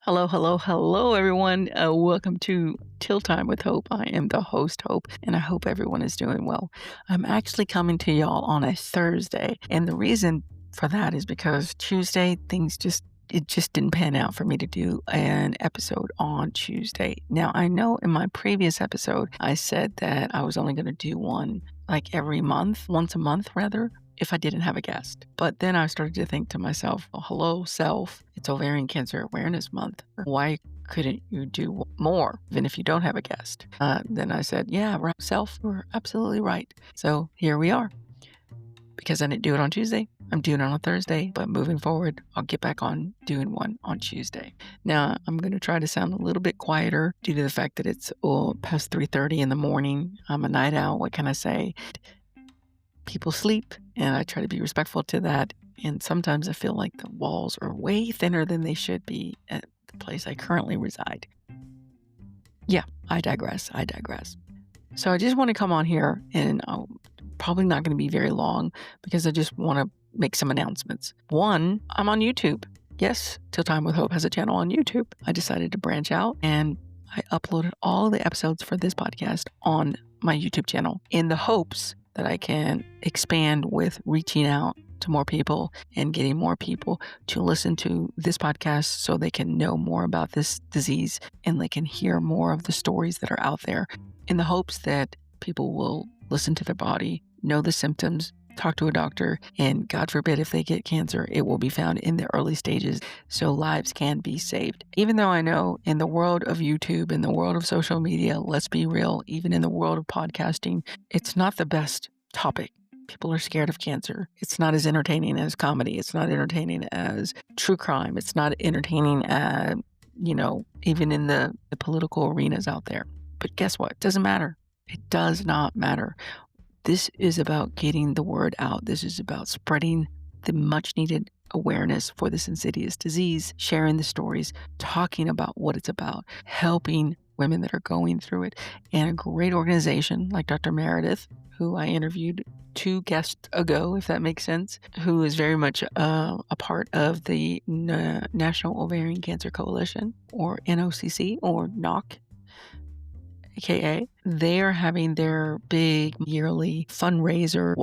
Hello, hello, hello, everyone. Welcome to Till Time with Hope. I am the host, Hope, and I hope everyone is doing well. I'm actually coming to y'all on a Thursday, and the reason for that is because Tuesday, it just didn't pan out for me to do an episode on Tuesday. Now, I know in my previous episode, I said that I was only going to do one like every month, once a month rather, if I didn't have a guest. But then I started to think to myself, well, hello, self, it's Ovarian Cancer Awareness Month. Why couldn't you do more, even if you don't have a guest? Then I said, yeah, right, self, you're absolutely right. So here we are. Because I didn't do it on Tuesday, I'm doing it on Thursday, but moving forward, I'll get back on doing one on Tuesday. Now, I'm going to try to sound a little bit quieter due to the fact that it's past 3:30 in the morning. I'm a night owl. What can I say? People sleep, and I try to be respectful to that. And sometimes I feel like the walls are way thinner than they should be at the place I currently reside. Yeah, I digress. So I just want to come on here, and I'm probably not going to be very long because I just want to make some announcements. One, I'm on YouTube. Yes, Till Time with Hope has a channel on YouTube. I decided to branch out, and I uploaded all the episodes for this podcast on my YouTube channel in the hopes that I can expand with reaching out to more people and getting more people to listen to this podcast so they can know more about this disease and they can hear more of the stories that are out there, in the hopes that people will listen to their body, know the symptoms, talk to a doctor, and God forbid if they get cancer, it will be found in the early stages so lives can be saved. Even though I know in the world of YouTube, in the world of social media, let's be real, even in the world of podcasting, it's not the best topic. People are scared of cancer. It's not as entertaining as comedy. It's not entertaining as true crime. It's not entertaining, even in the political arenas out there. But guess what? It doesn't matter. It does not matter. This is about getting the word out. This is about spreading the much needed awareness for this insidious disease, sharing the stories, talking about what it's about, helping women that are going through it. And a great organization like Dr. Meredith, who I interviewed 2 guests ago, if that makes sense, who is very much a part of the National Ovarian Cancer Coalition, or NOCC, or NOCC, aka they are having their big yearly fundraiser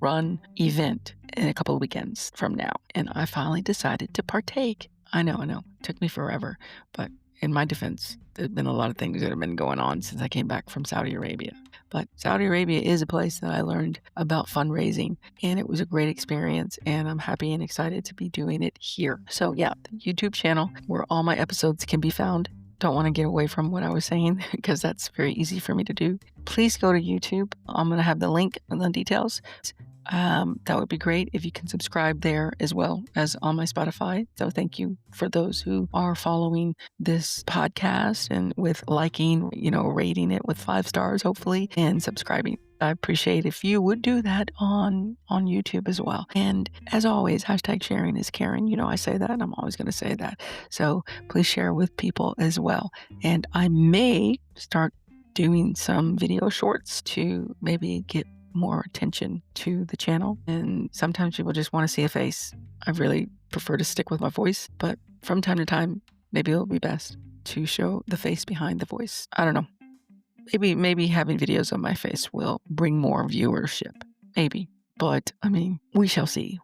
run event in a couple of weekends from now. And I finally decided to partake. I know. It took me forever. But in my defense, there's been a lot of things that have been going on since I came back from Saudi Arabia. But Saudi Arabia is a place that I learned about fundraising, and it was a great experience, and I'm happy and excited to be doing it here. So yeah, the YouTube channel where all my episodes can be found. Don't want to get away from what I was saying because that's very easy for me to do. Please go to YouTube. I'm going to have the link and the details. That would be great if you can subscribe there as well as on my Spotify. So thank you for those who are following this podcast and with liking, rating it with 5 stars, hopefully, and subscribing. I appreciate if you would do that on YouTube as well. And as always, #sharing is caring. I say that and I'm always going to say that. So please share with people as well. And I may start doing some video shorts to maybe get more attention to the channel. And sometimes people just want to see a face. I really prefer to stick with my voice, but from time to time, maybe it'll be best to show the face behind the voice. I don't know. Maybe having videos of my face will bring more viewership. Maybe. But we shall see.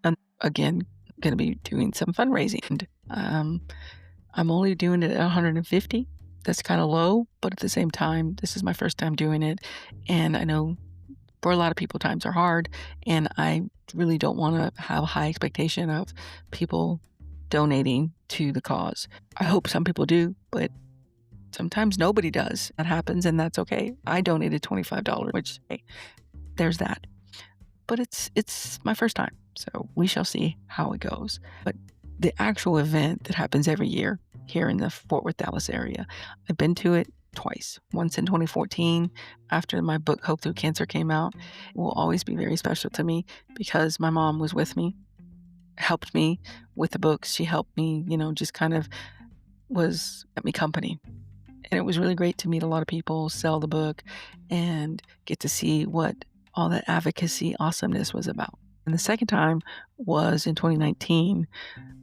And again, going to be doing some fundraising. I'm only doing it at 150. That's kind of low, but at the same time, this is my first time doing it. And I know for a lot of people, times are hard. And I really don't want to have a high expectation of people donating to the cause. I hope some people do, but sometimes nobody does. That happens, and that's okay. I donated $25, which, hey, there's that. But it's my first time, so we shall see how it goes. But the actual event that happens every year here in the Fort Worth, Dallas area, I've been to it twice. Once in 2014, after my book, Hope Through Cancer, came out. It will always be very special to me because my mom was with me, helped me with the books. She helped me, just kind of kept me company. And it was really great to meet a lot of people, sell the book, and get to see what all that advocacy awesomeness was about. And the second time was in 2019,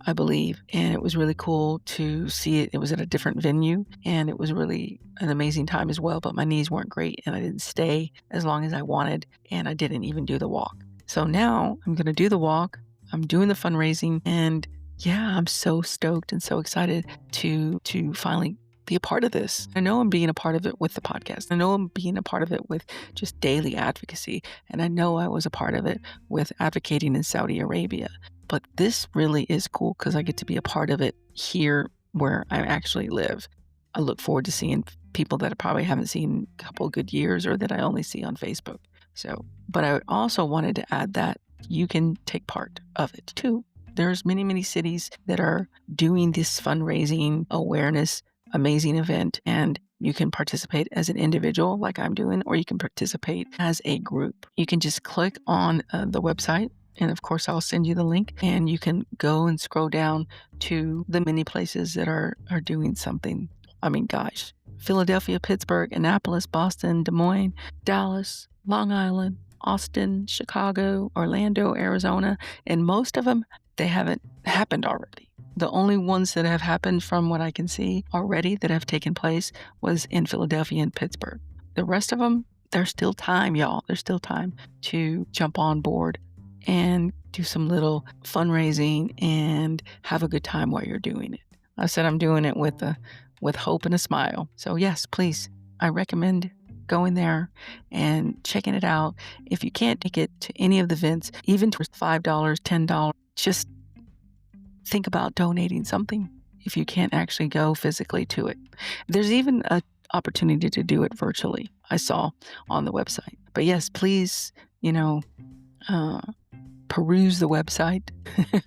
I believe. And it was really cool to see it. It was at a different venue and it was really an amazing time as well. But my knees weren't great and I didn't stay as long as I wanted. And I didn't even do the walk. So now I'm going to do the walk. I'm doing the fundraising. And yeah, I'm so stoked and so excited to finally be a part of this. I know I'm being a part of it with the podcast. I know I'm being a part of it with just daily advocacy. And I know I was a part of it with advocating in Saudi Arabia. But this really is cool because I get to be a part of it here where I actually live. I look forward to seeing people that I probably haven't seen in a couple of good years or that I only see on Facebook. So, but I also wanted to add that you can take part of it too. There's many, many cities that are doing this fundraising awareness amazing event, and you can participate as an individual like I'm doing, or you can participate as a group. You can just click on the website, and of course I'll send you the link, and you can go and scroll down to the many places that are doing something. I mean, gosh, Philadelphia, Pittsburgh, Annapolis, Boston, Des Moines, Dallas, Long Island, Austin, Chicago, Orlando, Arizona, and most of them, they haven't happened already. The only ones that have happened from what I can see already that have taken place was in Philadelphia and Pittsburgh. The rest of them, there's still time, y'all. There's still time to jump on board and do some little fundraising and have a good time while you're doing it. I said I'm doing it with hope and a smile. So yes, please, I recommend going there and checking it out. If you can't take it to any of the events, even for $5, $10, just think about donating something if you can't actually go physically to it. There's even an opportunity to do it virtually, I saw on the website. But yes, please, peruse the website,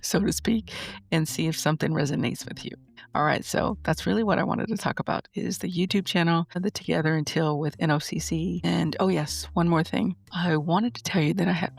so to speak, and see if something resonates with you. All right, so that's really what I wanted to talk about is the YouTube channel, the Together and Teal with NOCC. And oh yes, one more thing. I wanted to tell you that I had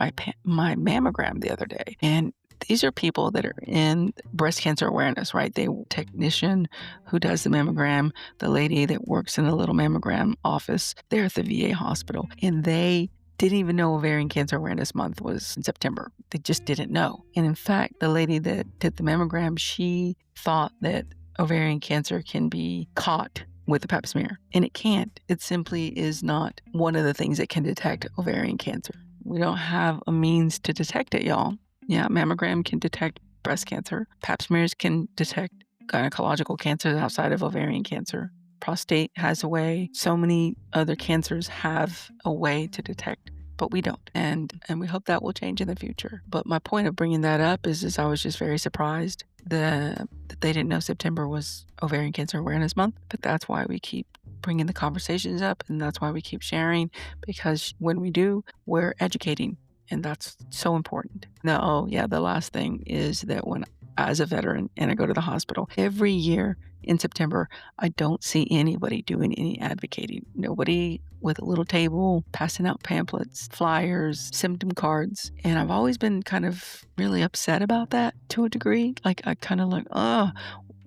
my mammogram the other day, and these are people that are in breast cancer awareness, right? The technician who does the mammogram, the lady that works in the little mammogram office, they're at the VA hospital, and they didn't even know Ovarian Cancer Awareness Month was in September. They just didn't know. And in fact, the lady that did the mammogram, she thought that ovarian cancer can be caught with a pap smear, and it can't. It simply is not one of the things that can detect ovarian cancer. We don't have a means to detect it, y'all. Yeah, mammogram can detect breast cancer. Pap smears can detect gynecological cancers outside of ovarian cancer. Prostate has a way. So many other cancers have a way to detect, but we don't. And we hope that will change in the future. But my point of bringing that up is I was just very surprised that they didn't know September was Ovarian Cancer Awareness Month. But that's why we keep bringing the conversations up, and that's why we keep sharing, because when we do, we're educating. And that's so important. No, yeah, the last thing is that when, as a veteran, and I go to the hospital, every year in September, I don't see anybody doing any advocating. Nobody with a little table, passing out pamphlets, flyers, symptom cards. And I've always been kind of really upset about that to a degree. Like, I kind of like,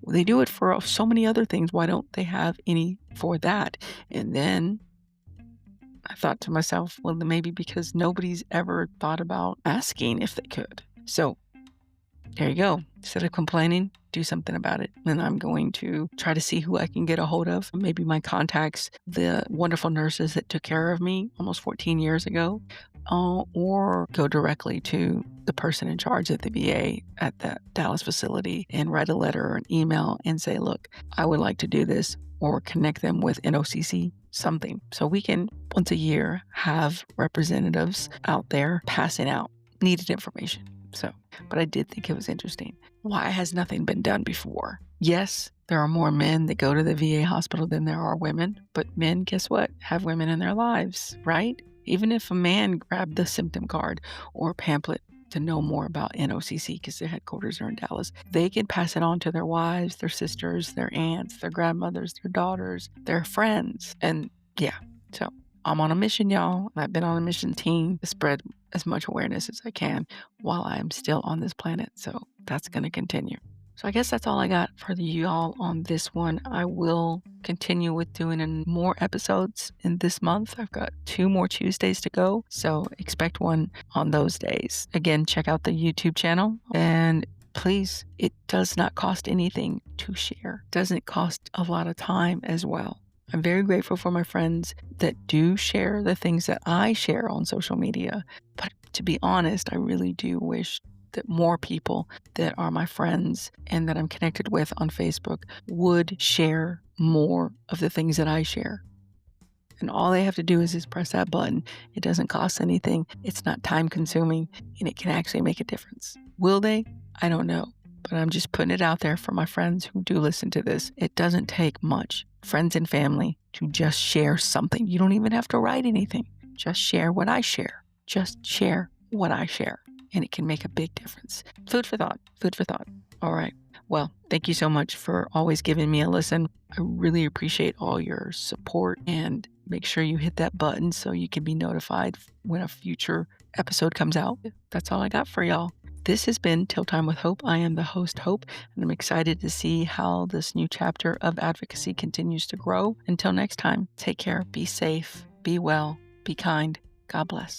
they do it for so many other things. Why don't they have any for that? And then I thought to myself, well, maybe because nobody's ever thought about asking if they could. So there you go. Instead of complaining, do something about it. And I'm going to try to see who I can get a hold of. Maybe my contacts, the wonderful nurses that took care of me almost 14 years ago, or go directly to the person in charge at the VA at the Dallas facility and write a letter or an email and say, look, I would like to do this, or connect them with NOCC, something. So we can, once a year, have representatives out there passing out needed information. So, but I did think it was interesting. Why has nothing been done before? Yes, there are more men that go to the VA hospital than there are women, but men, guess what? Have women in their lives, right? Even if a man grabbed the symptom card or pamphlet to know more about NOCC, because their headquarters are in Dallas, they can pass it on to their wives, their sisters, their aunts, their grandmothers, their daughters, their friends. And yeah, so I'm on a mission, y'all. I've been on a mission team to spread as much awareness as I can while I'm still on this planet. So that's going to continue. So I guess that's all I got for you all on this one. I will continue with doing more episodes in this month. I've got 2 more Tuesdays to go, so expect one on those days. Again, check out the YouTube channel, and please, it does not cost anything to share. It doesn't cost a lot of time as well. I'm very grateful for my friends that do share the things that I share on social media. But to be honest, I really do wish that more people that are my friends and that I'm connected with on Facebook would share more of the things that I share. And all they have to do is just press that button. It doesn't cost anything. It's not time consuming, and it can actually make a difference. Will they? I don't know. But I'm just putting it out there for my friends who do listen to this. It doesn't take much, friends and family, to just share something. You don't even have to write anything. Just share what I share. Just share what I share. And it can make a big difference. Food for thought. Food for thought. All right. Well, thank you so much for always giving me a listen. I really appreciate all your support, and make sure you hit that button so you can be notified when a future episode comes out. That's all I got for y'all. This has been Till Time with Hope. I am the host, Hope, and I'm excited to see how this new chapter of advocacy continues to grow. Until next time, take care, be safe, be well, be kind. God bless.